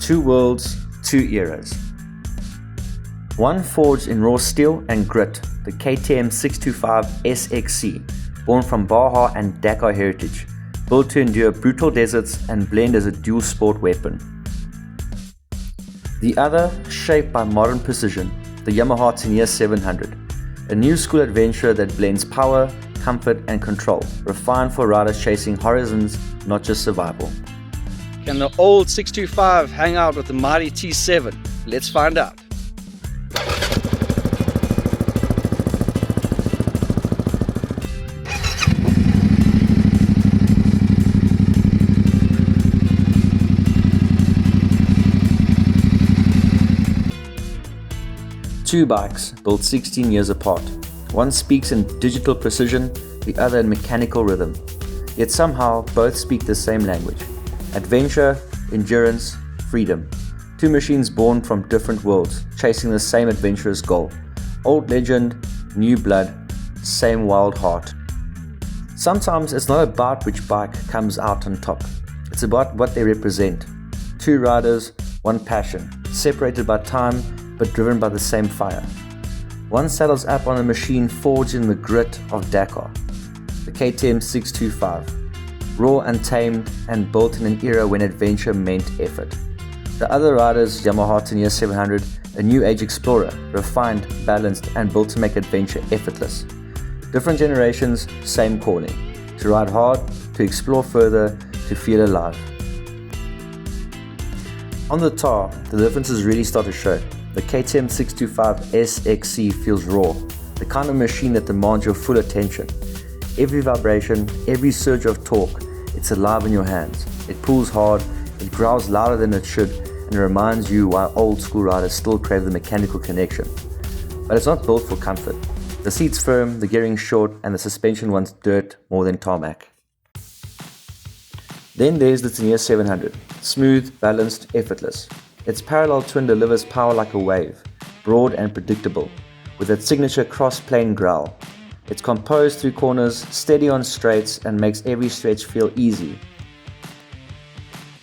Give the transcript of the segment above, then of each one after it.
Two worlds, two eras. One forged in raw steel and grit, the KTM 625 SXC, born from Baja and Dakar heritage, built to endure brutal deserts and blend as a dual sport weapon. The other, shaped by modern precision, the Yamaha Tenere 700, a new school adventurer that blends power, comfort and control, refined for riders chasing horizons, not just survival. Can the old 625 hang out with the mighty T7? Let's find out. Two bikes built 16 years apart. One speaks in digital precision, the other in mechanical rhythm. Yet somehow both speak the same language. Adventure, endurance, freedom. Two machines born from different worlds, chasing the same adventurous goal. Old legend, new blood, same wild heart. Sometimes it's not about which bike comes out on top. It's about what they represent. Two riders, one passion, separated by time but driven by the same fire. One saddles up on a machine forged in the grit of Dakar, the KTM 625, raw, untamed, and built in an era when adventure meant effort. The other rider's Yamaha Tenere 700, a new age explorer, refined, balanced, and built to make adventure effortless. Different generations, same calling, to ride hard, to explore further, to feel alive. On the tar, the differences really start to show. The KTM 625 SXC feels raw, the kind of machine that demands your full attention. Every vibration, every surge of torque, it's alive in your hands. It pulls hard, it growls louder than it should, and reminds you why old school riders still crave the mechanical connection. But it's not built for comfort. The seat's firm, the gearing's short, and the suspension wants dirt more than tarmac. Then there's the Tenere 700, smooth, balanced, effortless. Its parallel twin delivers power like a wave, broad and predictable, with its signature cross-plane growl. It's composed through corners, steady on straights, and makes every stretch feel easy.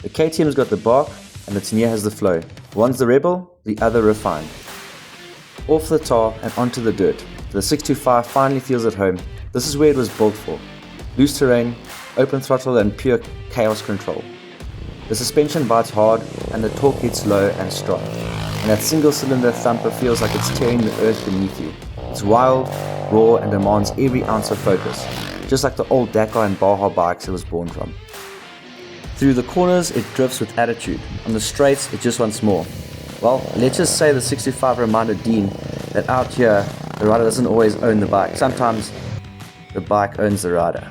The KTM's got the bark, and the Tenere has the flow. One's the rebel, the other refined. Off the tar and onto the dirt, the 625 finally feels at home. This is where it was built for. Loose terrain, open throttle, and pure chaos control. The suspension bites hard and the torque hits low and strong, and that single-cylinder thumper feels like it's tearing the earth beneath you. It's wild, raw, and demands every ounce of focus, just like the old Dakar and Baja bikes it was born from. Through the corners, it drifts with attitude. On the straights, it just wants more. Well, let's just say the 65 reminded Dean that out here, the rider doesn't always own the bike. Sometimes the bike owns the rider.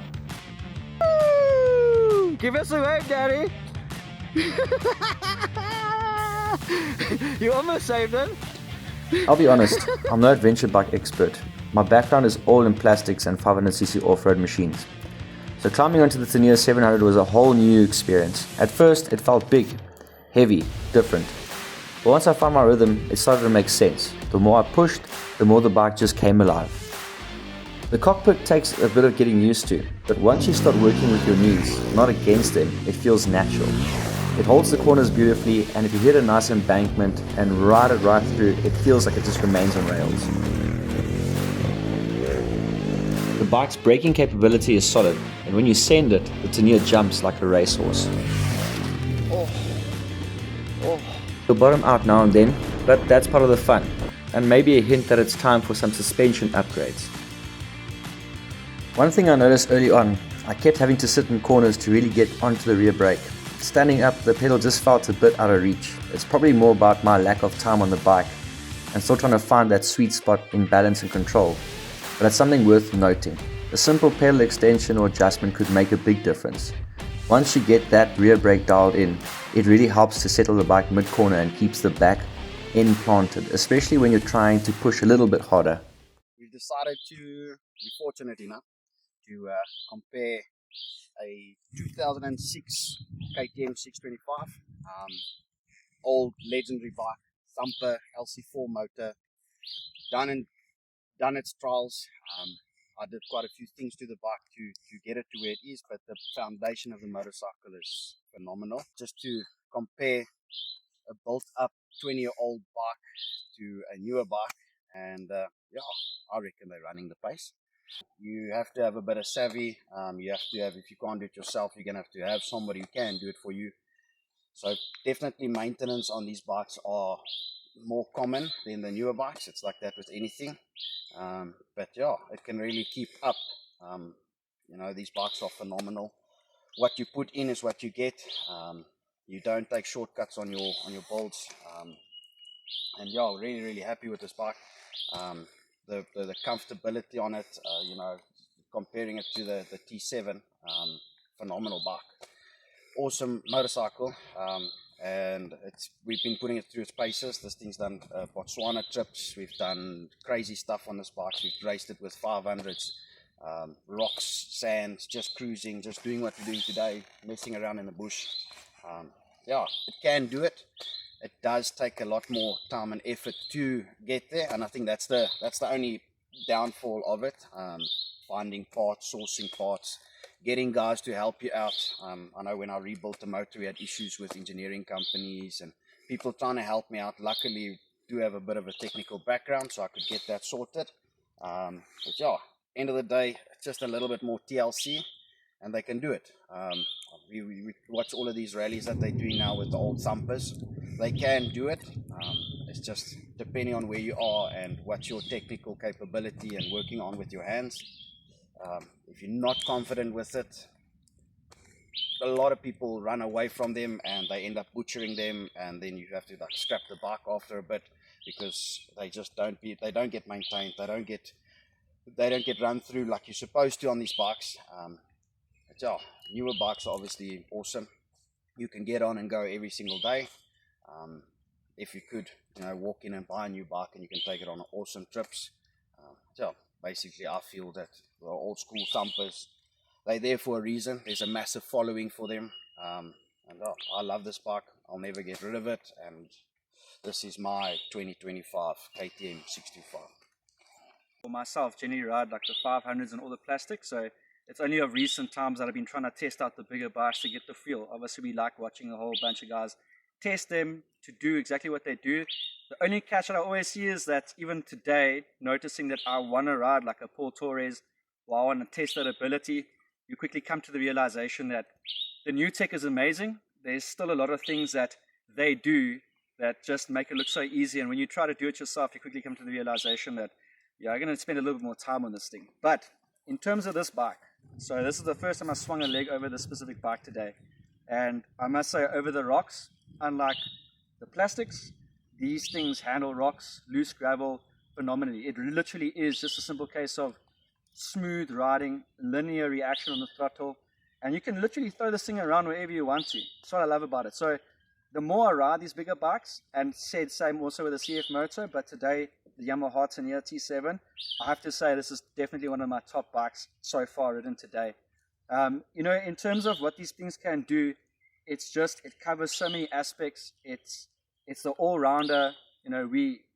Woo! Give us a wave, Daddy! You almost saved him. I'll be honest, I'm no adventure bike expert. My background is all in plastics and 500cc off-road machines. So climbing onto the Tenere 700 was a whole new experience. At first, it felt big, heavy, different. But once I found my rhythm, it started to make sense. The more I pushed, the more the bike just came alive. The cockpit takes a bit of getting used to, but once you start working with your knees, not against them, it feels natural. It holds the corners beautifully, and if you hit a nice embankment and ride it right through, it feels like it just remains on rails. The bike's braking capability is solid, and when you send it, the Tenere jumps like a racehorse. You'll bottom out now and then, but that's part of the fun, and maybe a hint that it's time for some suspension upgrades. One thing I noticed early on, I kept having to sit in corners to really get onto the rear brake. Standing up, the pedal just felt a bit out of reach. It's probably more about my lack of time on the bike and still trying to find that sweet spot in balance and control. But it's something worth noting. A simple pedal extension or adjustment could make a big difference. Once you get that rear brake dialed in, it really helps to settle the bike mid-corner and keeps the back end planted, especially when you're trying to push a little bit harder. We've decided to be fortunate enough to compare a 2006 KTM 625, old legendary bike, thumper, LC4 motor, done its trials. I did quite a few things to the bike to get it to where it is, but the foundation of the motorcycle is phenomenal. Just to compare a built-up 20-year-old bike to a newer bike, and yeah, I reckon they're running the pace. You have to have a bit of savvy. You have to have, if you can't do it yourself, you're gonna have to have somebody who can do it for you. So definitely maintenance on these bikes are more common than the newer bikes. It's like that with anything. But yeah, it can really keep up. You know, these bikes are phenomenal. What you put in is what you get. You don't take shortcuts on your builds. And yeah, really happy with this bike. The comfortability on it, you know, comparing it to the T7, phenomenal bike. Awesome motorcycle, and we've been putting it through its paces. This thing's done Botswana trips. We've done crazy stuff on this bike. We've raced it with 500s, rocks, sands, just cruising, just doing what we're doing today, messing around in the bush. Yeah, it can do it. It does take a lot more time and effort to get there, and I think that's the only downfall of it. Finding parts, sourcing parts, getting guys to help you out. I know when I rebuilt the motor, we had issues with engineering companies and people trying to help me out. Luckily, do have a bit of a technical background, so I could get that sorted. But yeah, end of the day, it's just a little bit more TLC, and they can do it. We watch all of these rallies that they're doing now with the old thumpers. They can do it. It's just depending on where you are and what's your technical capability and working on with your hands. If you're not confident with it, a lot of people run away from them and they end up butchering them, and then you have to like scrap the bike after a bit because they just don't get maintained. They don't get run through like you're supposed to on these bikes. But yeah, newer bikes are obviously awesome. You can get on and go every single day. If you could, you know, walk in and buy a new bike and you can take it on awesome trips. So basically, I feel that the old school thumpers, they're there for a reason. There's a massive following for them. And I love this bike. I'll never get rid of it. And this is my 2025 KTM 625. For myself, generally ride like the 500s and all the plastic, so it's only of recent times that I've been trying to test out the bigger bikes to get the feel. Obviously, we like watching a whole bunch of guys test them to do exactly what they do. The only catch that I always see is that even today, noticing that I want to ride like a Paul Torres, or I want to test that ability, you quickly come to the realization that the new tech is amazing. There's still a lot of things that they do that just make it look so easy. And when you try to do it yourself, you quickly come to the realization that, yeah, I'm going to spend a little bit more time on this thing. But in terms of this bike, so this is the first time I swung a leg over this specific bike today. And I must say, over the rocks, unlike the plastics, these things handle rocks, loose gravel phenomenally. It literally is just a simple case of smooth riding, linear reaction on the throttle, and you can literally throw this thing around wherever you want to. That's what I love about it. So the more I ride these bigger bikes, and said same also with the CF motor, but today the Yamaha Tenere T7, I have to say this is definitely one of my top bikes so far ridden today. You know, in terms of what these things can do, it covers so many aspects. It's the all-rounder. You know,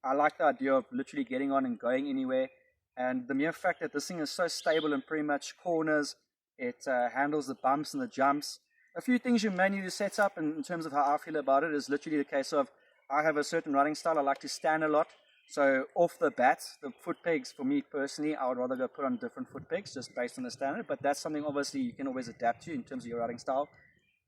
I like the idea of literally getting on and going anywhere, and the mere fact that this thing is so stable in pretty much corners, it handles the bumps and the jumps. A few things you may need to set up in terms of how I feel about it is literally the case of, I have a certain riding style. I like to stand a lot. So off the bat, the foot pegs, for me personally, I would rather go put on different foot pegs just based on the standard. But that's something obviously you can always adapt to in terms of your riding style.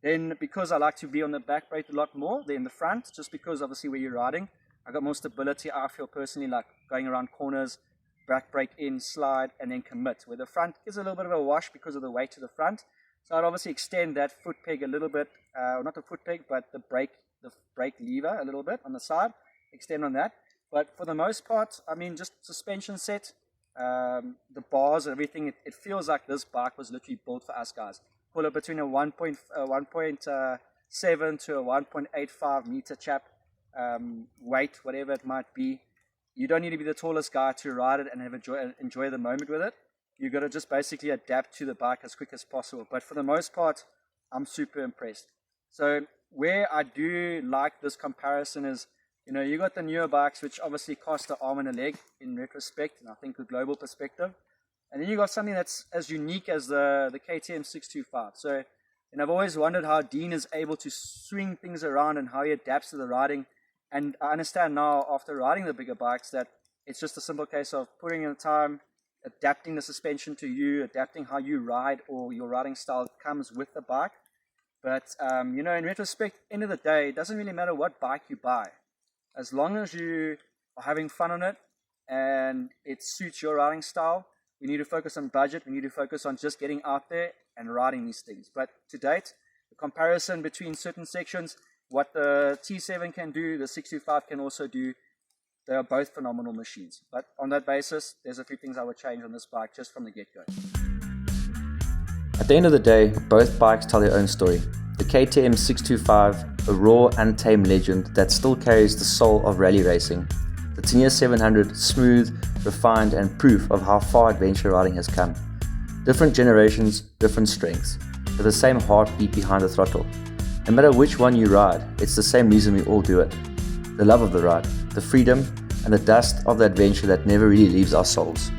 Then because I like to be on the back brake a lot more than the front, just because obviously where you're riding, I got more stability. I feel personally like going around corners, back brake in, slide, and then commit. Where the front gives a little bit of a wash because of the weight to the front. So I'd obviously extend that foot peg a little bit, not the foot peg, but the brake lever a little bit on the side, extend on that. But for the most part, I mean, just suspension set, the bars and everything, it feels like this bike was literally built for us guys. Call it between a 1.7 to a 1.85 meter chap, weight, whatever it might be. You don't need to be the tallest guy to ride it and enjoy the moment with it. You got to just basically adapt to the bike as quick as possible. But for the most part, I'm super impressed. So where I do like this comparison is, you know, you got the newer bikes, which obviously cost an arm and a leg in retrospect, and I think a global perspective. And then you got something that's as unique as the KTM 625. So And I've always wondered how Dean is able to swing things around and how he adapts to the riding. And I understand now, after riding the bigger bikes, that it's just a simple case of putting in the time, adapting the suspension to you, adapting how you ride, or your riding style comes with the bike. But, you know, in retrospect, end of the day, it doesn't really matter what bike you buy. As long as you are having fun on it and it suits your riding style, we need to focus on budget. We need to focus on just getting out there and riding these things. But to date, the comparison between certain sections, what the T7 can do, the 625 can also do, they are both phenomenal machines. But on that basis, there's a few things I would change on this bike just from the get-go. At the end of the day, both bikes tell their own story. The KTM 625, a raw, untamed legend that still carries the soul of rally racing. The Tenere 700, smooth, refined, and proof of how far adventure riding has come. Different generations, different strengths, with the same heartbeat behind the throttle. No matter which one you ride, it's the same reason we all do it. The love of the ride, the freedom, and the dust of the adventure that never really leaves our souls.